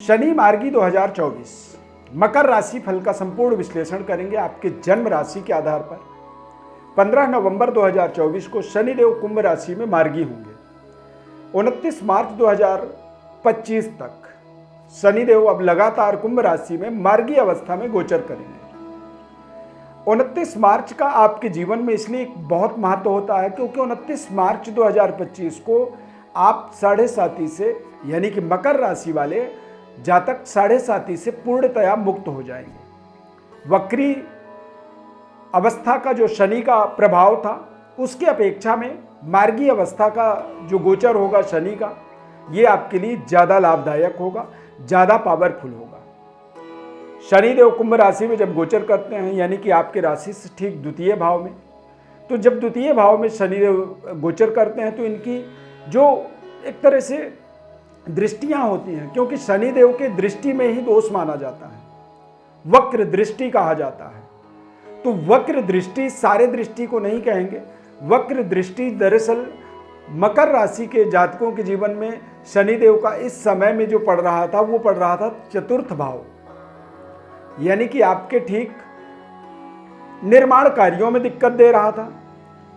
शनि मार्गी 2024 मकर राशि फल का संपूर्ण विश्लेषण करेंगे आपके जन्म राशि के आधार पर। 15 नवंबर 2024 को शनिदेव कुंभ राशि में मार्गी होंगे। 29 मार्च 2025 तक शनिदेव अब लगातार कुंभ राशि में मार्गी अवस्था में गोचर करेंगे। 29 मार्च का आपके जीवन में इसलिए बहुत महत्व होता है क्योंकि 29 मार्च 2025 को आप 7.5 से यानी कि मकर राशि वाले जातक 7.5 से पूर्णतया मुक्त हो जाएंगे। वक्री अवस्था का जो शनि का प्रभाव था उसकी अपेक्षा में मार्गी अवस्था का जो गोचर होगा शनि का, ये आपके लिए ज़्यादा लाभदायक होगा, ज़्यादा पावरफुल होगा। शनिदेव कुंभ राशि में जब गोचर करते हैं यानी कि आपके राशि से ठीक द्वितीय भाव में, तो जब द्वितीय भाव में शनिदेव गोचर करते हैं तो इनकी जो एक तरह से दृष्टियां होती हैं, क्योंकि शनिदेव के दृष्टि में ही दोष माना जाता है, वक्र दृष्टि कहा जाता है। तो वक्र दृष्टि सारे दृष्टि को नहीं कहेंगे, वक्र दृष्टि दरअसल मकर राशि के जातकों के जीवन में शनिदेव का इस समय में जो पड़ रहा था वो पड़ रहा था चतुर्थ भाव, यानी कि आपके ठीक निर्माण कार्यों में दिक्कत दे रहा था,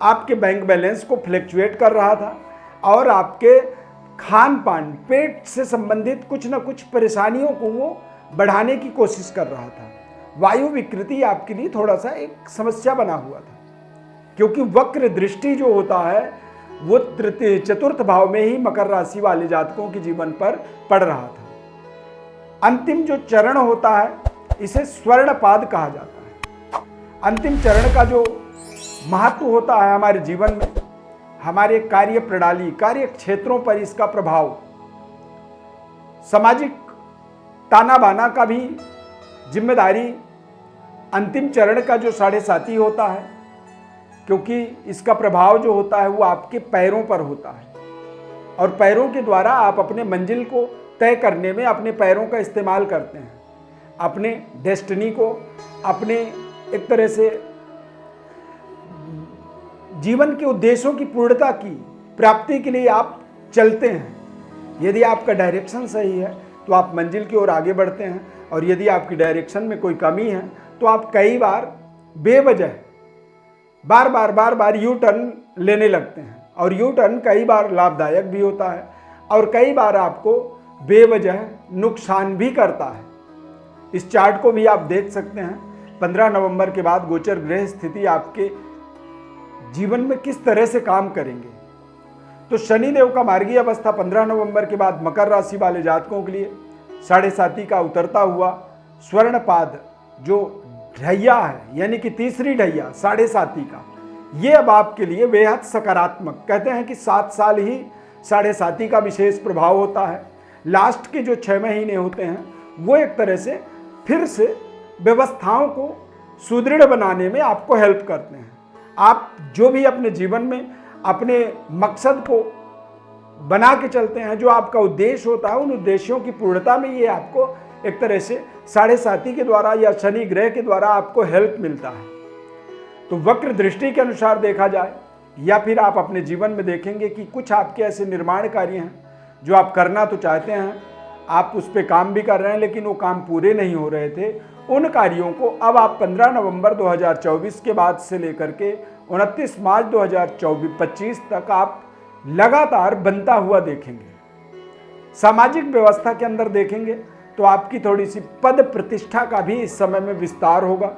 आपके बैंक बैलेंस को फ्लक्चुएट कर रहा था और आपके खान पान पेट से संबंधित कुछ न कुछ परेशानियों को वो बढ़ाने की कोशिश कर रहा था। वायु विकृति आपके लिए थोड़ा सा एक समस्या बना हुआ था, क्योंकि वक्र दृष्टि जो होता है वो चतुर्थ भाव में ही मकर राशि वाले जातकों के जीवन पर पड़ रहा था। अंतिम जो चरण होता है इसे स्वर्णपाद कहा जाता है। अंतिम चरण का जो महत्व होता है हमारे जीवन में, हमारे कार्य प्रणाली, कार्य क्षेत्रों पर इसका प्रभाव, सामाजिक ताना बाना का भी जिम्मेदारी अंतिम चरण का जो 7.5 होता है, क्योंकि इसका प्रभाव जो होता है वो आपके पैरों पर होता है और पैरों के द्वारा आप अपने मंजिल को तय करने में अपने पैरों का इस्तेमाल करते हैं, अपने डेस्टिनी को, अपने एक तरह से जीवन के उद्देश्यों की पूर्णता की प्राप्ति के लिए आप चलते हैं। यदि आपका डायरेक्शन सही है तो आप मंजिल की ओर आगे बढ़ते हैं, और यदि आपकी डायरेक्शन में कोई कमी है तो आप कई बार बेवजह बार बार यू टर्न लेने लगते हैं, और यू टर्न कई बार लाभदायक भी होता है और कई बार आपको बेवजह नुकसान भी करता है। इस चार्ट को भी आप देख सकते हैं। 15 नवंबर के बाद गोचर ग्रह स्थिति आपके जीवन में किस तरह से काम करेंगे। तो शनिदेव का मार्गी अवस्था 15 नवंबर के बाद मकर राशि वाले जातकों के लिए 7.5 का उतरता हुआ स्वर्णपाद जो ढैया है, यानी कि तीसरी ढैया 7.5 का, ये अब आपके लिए बेहद सकारात्मक, कहते हैं कि 7 साल ही 7.5 का विशेष प्रभाव होता है। लास्ट के जो 6 महीने होते हैं वो एक तरह से फिर से व्यवस्थाओं को सुदृढ़ बनाने में आपको हेल्प करते हैं। आप जो भी अपने जीवन में अपने मकसद को बना के चलते हैं, जो आपका उद्देश्य होता है, उन उद्देश्यों की पूर्णता में ये आपको एक तरह से 7.5 के द्वारा या शनि ग्रह के द्वारा आपको हेल्प मिलता है। तो वक्र दृष्टि के अनुसार देखा जाए या फिर आप अपने जीवन में देखेंगे कि कुछ आपके ऐसे निर्माण कार्य हैं जो आप करना तो चाहते हैं, आप उस पर काम भी कर रहे हैं लेकिन वो काम पूरे नहीं हो रहे थे। उन कार्यों को अब आप 15 नवंबर 2024 के बाद से लेकर के 29 मार्च 2025 तक आप लगातार बनता हुआ देखेंगे। सामाजिक व्यवस्था के अंदर देखेंगे तो आपकी थोड़ी सी पद प्रतिष्ठा का भी इस समय में विस्तार होगा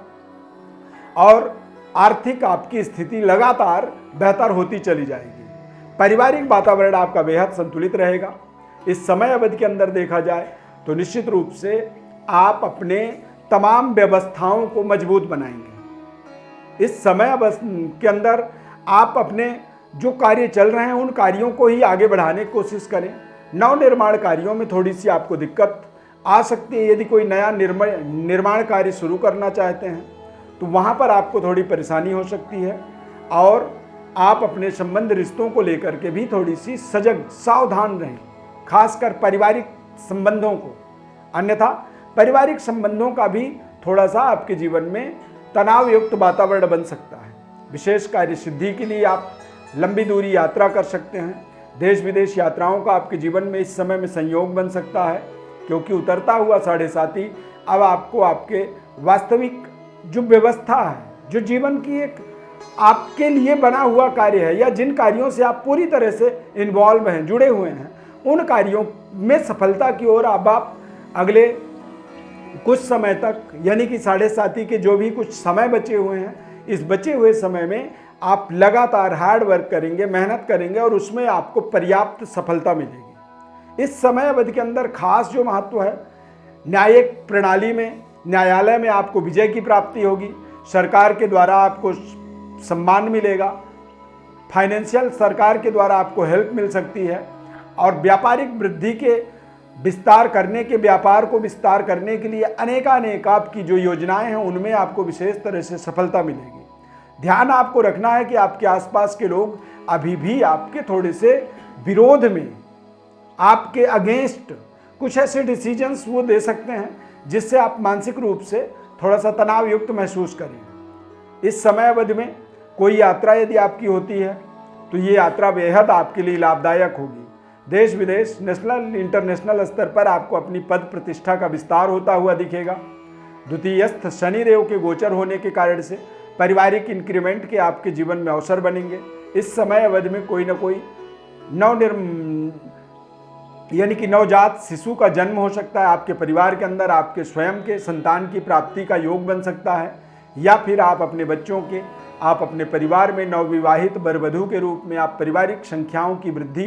और आर्थिक आपकी स्थिति लगातार बेहतर होती चली जाएगी। पारिवारिक वातावरण आपका बेहद संतुलित रहेगा। इस समय अवधि के अंदर देखा जाए तो निश्चित रूप से आप अपने तमाम व्यवस्थाओं को मजबूत बनाएंगे। इस समय के अंदर आप अपने जो कार्य चल रहे हैं उन कार्यों को ही आगे बढ़ाने की कोशिश करें। नवनिर्माण कार्यों में थोड़ी सी आपको दिक्कत आ सकती है। यदि कोई नया निर्माण कार्य शुरू करना चाहते हैं तो वहाँ पर आपको थोड़ी परेशानी हो सकती है, और आप अपने संबंध रिश्तों को लेकर के भी थोड़ी सी सजग सावधान रहें, खासकर पारिवारिक संबंधों को। अन्यथा पारिवारिक संबंधों का भी थोड़ा सा आपके जीवन में तनाव युक्त वातावरण बन सकता है। विशेष कार्य सिद्धि के लिए आप लंबी दूरी यात्रा कर सकते हैं। देश विदेश यात्राओं का आपके जीवन में इस समय में संयोग बन सकता है। क्योंकि उतरता हुआ 7.5 अब आपको आपके वास्तविक जो व्यवस्था है, जो जीवन की एक आपके लिए बना हुआ कार्य है, या जिन कार्यों से आप पूरी तरह से इन्वॉल्व हैं, जुड़े हुए हैं, उन कार्यों में सफलता की ओर अब आप अगले कुछ समय तक, यानी कि 7.5 के जो भी कुछ समय बचे हुए हैं, इस बचे हुए समय में आप लगातार हार्ड वर्क करेंगे, मेहनत करेंगे और उसमें आपको पर्याप्त सफलता मिलेगी। इस समय अवधि के अंदर खास जो महत्व है, न्यायिक प्रणाली में, न्यायालय में आपको विजय की प्राप्ति होगी, सरकार के द्वारा आपको सम्मान मिलेगा, फाइनेंशियल सरकार के द्वारा आपको हेल्प मिल सकती है, और व्यापारिक वृद्धि के विस्तार करने के, व्यापार को विस्तार करने के लिए अनेकानेक आपकी जो योजनाएं हैं उनमें आपको विशेष तरह से सफलता मिलेगी। ध्यान आपको रखना है कि आपके आसपास के लोग अभी भी आपके थोड़े से विरोध में, आपके अगेंस्ट कुछ ऐसे डिसीजंस वो दे सकते हैं जिससे आप मानसिक रूप से थोड़ा सा तनाव युक्त महसूस करें। इस समय अवधि में कोई यात्रा यदि आपकी होती है तो ये यात्रा बेहद आपके लिए लाभदायक होगी। देश विदेश, नेशनल इंटरनेशनल स्तर पर आपको अपनी पद प्रतिष्ठा का विस्तार होता हुआ दिखेगा। द्वितीयस्थ शनिदेव के गोचर होने के कारण से पारिवारिक इंक्रीमेंट के आपके जीवन में अवसर बनेंगे। इस समय अवधि में कोई ना कोई यानी कि नवजात शिशु का जन्म हो सकता है आपके परिवार के अंदर, आपके स्वयं के संतान की प्राप्ति का योग बन सकता है, या फिर आप अपने बच्चों के, आप अपने परिवार में नवविवाहित वर-वधू के रूप में आप पारिवारिक संख्याओं की वृद्धि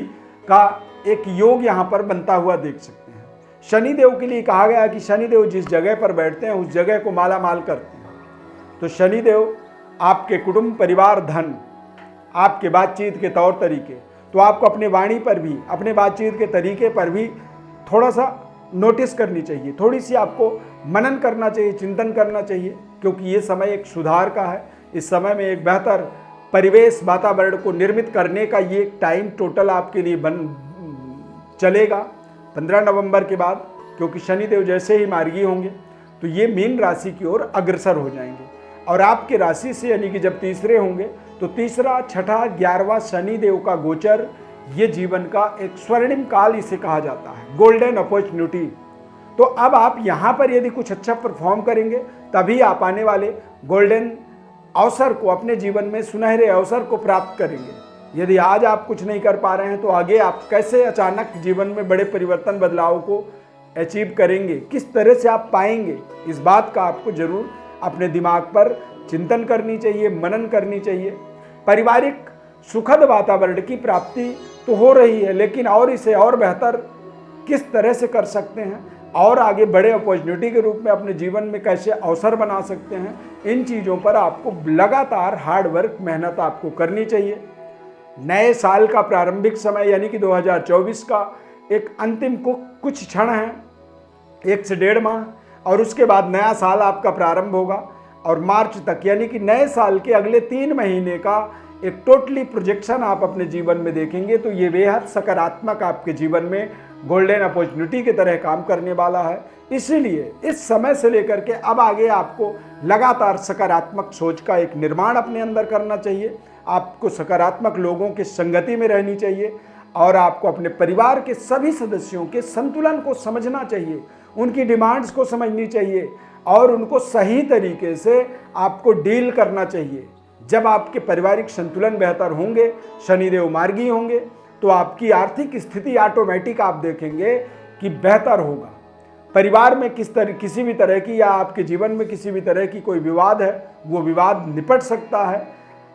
का एक योग यहाँ पर बनता हुआ देख सकते हैं। शनिदेव के लिए कहा गया कि शनिदेव जिस जगह पर बैठते हैं उस जगह को माला माल करते हैं। तो शनिदेव आपके कुटुंब, परिवार, धन, आपके बातचीत के तौर तरीके, तो आपको अपने वाणी पर भी, अपने बातचीत के तरीके पर भी थोड़ा सा नोटिस करनी चाहिए, थोड़ी सी आपको मनन करना चाहिए, चिंतन करना चाहिए, क्योंकि ये समय एक सुधार का है। इस समय में एक बेहतर परिवेश, वातावरण को निर्मित करने का ये टाइम टोटल आपके लिए चलेगा 15 नवंबर के बाद, क्योंकि शनिदेव जैसे ही मार्गी होंगे तो ये मीन राशि की ओर अग्रसर हो जाएंगे, और आपके राशि से यानी कि जब तीसरे होंगे तो तीसरा, छठा, 11वां शनिदेव का गोचर, ये जीवन का एक स्वर्णिम काल इसे कहा जाता है, गोल्डन अपॉर्चुनिटी। तो अब आप यहाँ पर यदि कुछ अच्छा परफॉर्म करेंगे तभी आप आने वाले गोल्डन अवसर को, अपने जीवन में सुनहरे अवसर को प्राप्त करेंगे। यदि आज आप कुछ नहीं कर पा रहे हैं तो आगे आप कैसे अचानक जीवन में बड़े परिवर्तन, बदलाव को अचीव करेंगे, किस तरह से आप पाएंगे, इस बात का आपको जरूर अपने दिमाग पर चिंतन करनी चाहिए, मनन करनी चाहिए। पारिवारिक सुखद वातावरण की प्राप्ति तो हो रही है, लेकिन और इसे और बेहतर किस तरह से कर सकते हैं और आगे बड़े अपॉर्चुनिटी के रूप में अपने जीवन में कैसे अवसर बना सकते हैं, इन चीज़ों पर आपको लगातार हार्ड वर्क, मेहनत आपको करनी चाहिए। नए साल का प्रारंभिक समय यानी कि 2024 का एक अंतिम को कुछ क्षण है, 1 से 1.5 माह, और उसके बाद नया साल आपका प्रारंभ होगा, और मार्च तक यानी कि नए साल के अगले 3 महीने का एक टोटली प्रोजेक्शन आप अपने जीवन में देखेंगे तो ये बेहद सकारात्मक आपके जीवन में गोल्डन अपॉर्चुनिटी की तरह काम करने वाला है। इसीलिए इस समय से लेकर के अब आगे आपको लगातार सकारात्मक सोच का एक निर्माण अपने अंदर करना चाहिए। आपको सकारात्मक लोगों की संगति में रहनी चाहिए, और आपको अपने परिवार के सभी सदस्यों के संतुलन को समझना चाहिए, उनकी डिमांड्स को समझनी चाहिए, और उनको सही तरीके से आपको डील करना चाहिए। जब आपके पारिवारिक संतुलन बेहतर होंगे, शनिदेव मार्गी होंगे, तो आपकी आर्थिक स्थिति ऑटोमेटिक आप देखेंगे कि बेहतर होगा। परिवार में किसी भी तरह की, या आपके जीवन में किसी भी तरह की कोई विवाद है, वो विवाद निपट सकता है।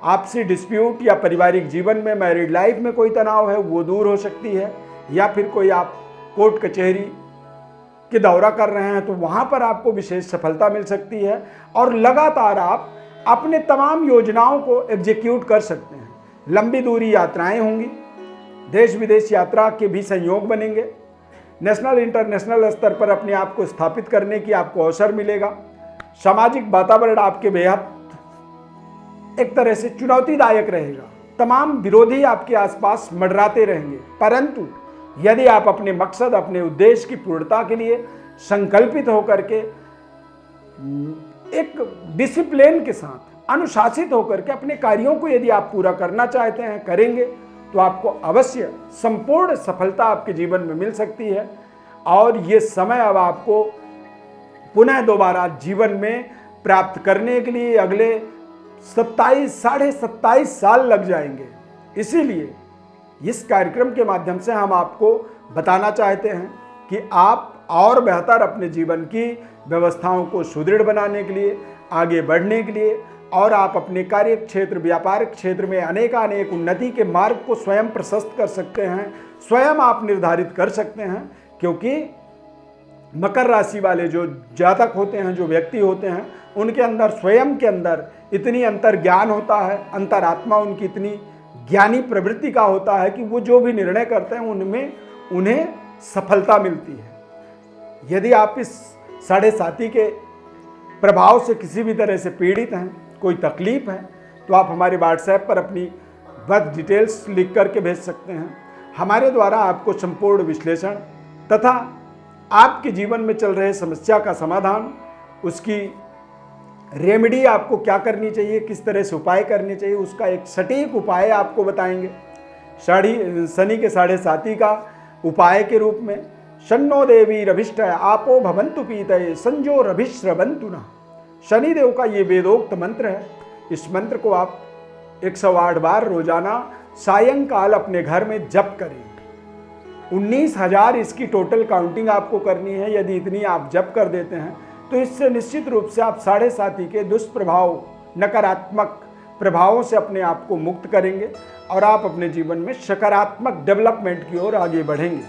आपसी डिस्प्यूट या पारिवारिक जीवन में, मैरिड लाइफ में कोई तनाव है, वो दूर हो सकती है, या फिर कोई आप कोर्ट कचहरी के दौरा कर रहे हैं तो वहाँ पर आपको विशेष सफलता मिल सकती है, और लगातार आप अपने तमाम योजनाओं को एग्जीक्यूट कर सकते हैं। लंबी दूरी यात्राएं होंगी, देश विदेश यात्रा के भी संयोग बनेंगे, नेशनल इंटरनेशनल स्तर पर अपने आप को स्थापित करने की आपको अवसर मिलेगा। सामाजिक वातावरण आपके बेहद एक तरह से चुनौतीदायक रहेगा, तमाम विरोधी आपके आसपास मंडराते रहेंगे, परंतु यदि आप अपने मकसद, अपने उद्देश्य की पूर्णता के लिए संकल्पित होकर के एक डिसिप्लिन के साथ, अनुशासित होकर के अपने कार्यों को यदि आप पूरा करना चाहते हैं, करेंगे, तो आपको अवश्य संपूर्ण सफलता आपके जीवन में मिल सकती है। और ये समय अब आपको पुनः दोबारा जीवन में प्राप्त करने के लिए अगले 27 साल लग जाएंगे। इसीलिए इस कार्यक्रम के माध्यम से हम आपको बताना चाहते हैं कि आप और बेहतर अपने जीवन की व्यवस्थाओं को सुदृढ़ बनाने के लिए, आगे बढ़ने के लिए और आप अपने कार्य क्षेत्र, व्यापारिक क्षेत्र में अनेक उन्नति के मार्ग को स्वयं प्रशस्त कर सकते हैं, स्वयं आप निर्धारित कर सकते हैं। क्योंकि मकर राशि वाले जो जातक होते हैं, जो व्यक्ति होते हैं, उनके अंदर स्वयं के अंदर इतनी अंतर ज्ञान होता है, अंतरात्मा उनकी इतनी ज्ञानी प्रवृत्ति का होता है कि वो जो भी निर्णय करते हैं उनमें उन्हें सफलता मिलती है। यदि आप इस 7.5 के प्रभाव से किसी भी तरह से पीड़ित हैं, कोई तकलीफ है, तो आप हमारे व्हाट्सएप पर अपनी बर्थ डिटेल्स लिख करके भेज सकते हैं। हमारे द्वारा आपको संपूर्ण विश्लेषण तथा आपके जीवन में चल रहे समस्या का समाधान, उसकी रेमेडी आपको क्या करनी चाहिए, किस तरह से उपाय करने चाहिए, उसका एक सटीक उपाय आपको बताएंगे। शनि के 7.5 का उपाय के रूप में शन्नो देवी रभिष्ट आपो भवन्तु पीतये संजो रभिश्रवन्तु नः। शनिदेव का ये वेदोक्त मंत्र है। इस मंत्र को आप 108 बार रोजाना सायंकाल अपने घर में जप करें। 19,000 इसकी टोटल काउंटिंग आपको करनी है। यदि इतनी आप जप कर देते हैं तो इससे निश्चित रूप से आप 7.5 के दुष्प्रभाव, नकारात्मक प्रभावों से अपने आप को मुक्त करेंगे और आप अपने जीवन में सकारात्मक डेवलपमेंट की ओर आगे बढ़ेंगे।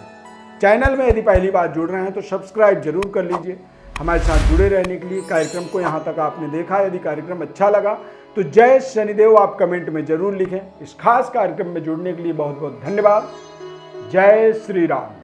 चैनल में यदि पहली बार जुड़ रहे हैं तो सब्सक्राइब जरूर कर लीजिए हमारे साथ जुड़े रहने के लिए। कार्यक्रम को यहाँ तक आपने देखा, यदि कार्यक्रम अच्छा लगा तो जय शनिदेव आप कमेंट में जरूर लिखें। इस खास कार्यक्रम में जुड़ने के लिए बहुत बहुत धन्यवाद। जय श्री राम।